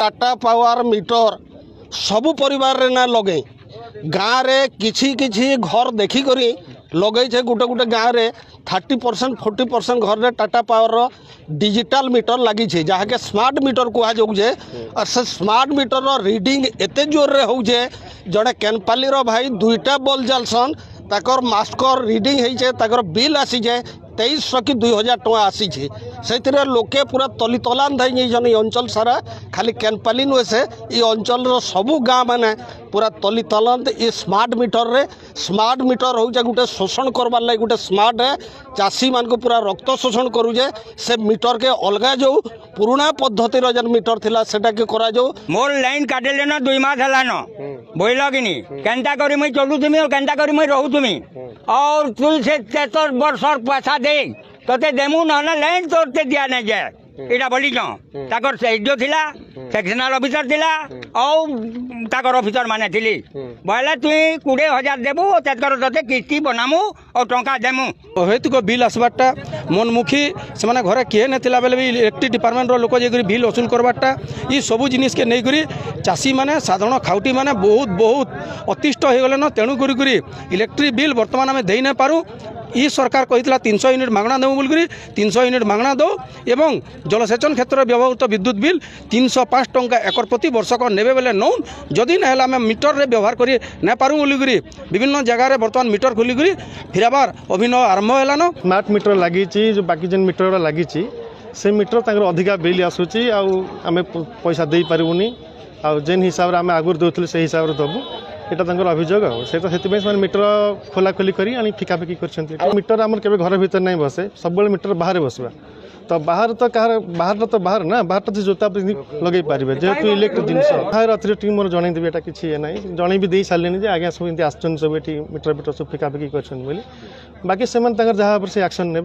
Tata power meter सबु परिवार रे ना लगे गाँव रे किछि किछि घर देखी करी लगे छे गुटे गुटे गाँव रे 30% 40% घर रे टाटा पावर डिजिटल मीटर लगी छे जहाँ के स्मार्ट मीटर कहा जाऊे और से स्मार्ट मीटर रीडिंग एते जोर रे हो जड़े केनपाली रो भाई 2टा बल्ब जालसन ताकर मास्कर रीडिंग है ताकर बिल आसी जाए 2300 कि 2000 टका आसी से लोके पूरा तली तलान धई अंचल सारा खाली केनपाली नुहे से ये अंचल सबू गाँ मैंने पूरा तली तलान ये स्मार्ट मीटर हो गोटे शोषण करवार लगे गोटे स्मार्ट है चाषी मान को पूरा रक्त शोषण करुचे से मीटर के अलग जो पुराना पद्धतिर जन मीटर थिला सेटा के करा जो मोर लाइन काटेले न 2 मास हला न बोइल कि नी केनता करी मैं चलुथुमी और केनता करी मैं रहूथुमी और तू से 73 वर्ष पैसा दे तोते देमु न लाइन तोते दिया नहीं जाए इटा बोली ताकर जो थिला सेक्शनल ऑफिसर थिला और ताकर ऑफिसर माने थिली बोले तुई 20,000 देबू तेकर तोते किस्ती बनामु और टंका देमु हेतुक बिल आसबारटा मनमुखी से घरे किए नथिला बेले भी इलेक्ट्रिक डिपार्टमेंट लोक जे बिल वसूल करबारटा ये सबू जिनिस के नहीं करी चाषी माने साधारण खाउटी माने बहुत बहुत अतिष्ट हो गले न तेणु करी इलेक्ट्रिक बिल वर्तमान आम दे न पारू ई सरकार कही 300 यूनिट मागणा देव बोल 300 यूनिट मागणा दो एवं जलसेचन क्षेत्र व्यवहृत विद्युत बिल 305 टंका एकर प्रति वर्षक नेबे बेले नौ जदि ना आम मीटर रे व्यवहार करी ना पारू बोलिकी विभिन्न जगह बर्तमान मीटर खोलिकी फिर आबार अभिनव आरंभ है स्मार्ट मीटर लगी जो बाकी जेन मीटर लगी से मीटर अधिका बिल आसूची आम पैसा दे पारूनी आ जेन हिसाब से आम आगुरी दूसरे से हिसाब से दबू यहाँ अभियोग से मीटर खोला खोली कर फिकाफिकी कर मीटर आम के घर भर नहीं बसे सब मीटर बाहर बसवा तो बाहर तो कह बाहर ना बाहर तो जोता लगे पारे जेहेतु इलेक्ट्रिक जिनस बाहर अथॉरिटी मोर जनईदेवी एटा किसी ना जन भी दे सारे आज्ञा सब आस सब मीटर सब फिकाफिकी कर बाकी से जहाँ से एक्शन ने।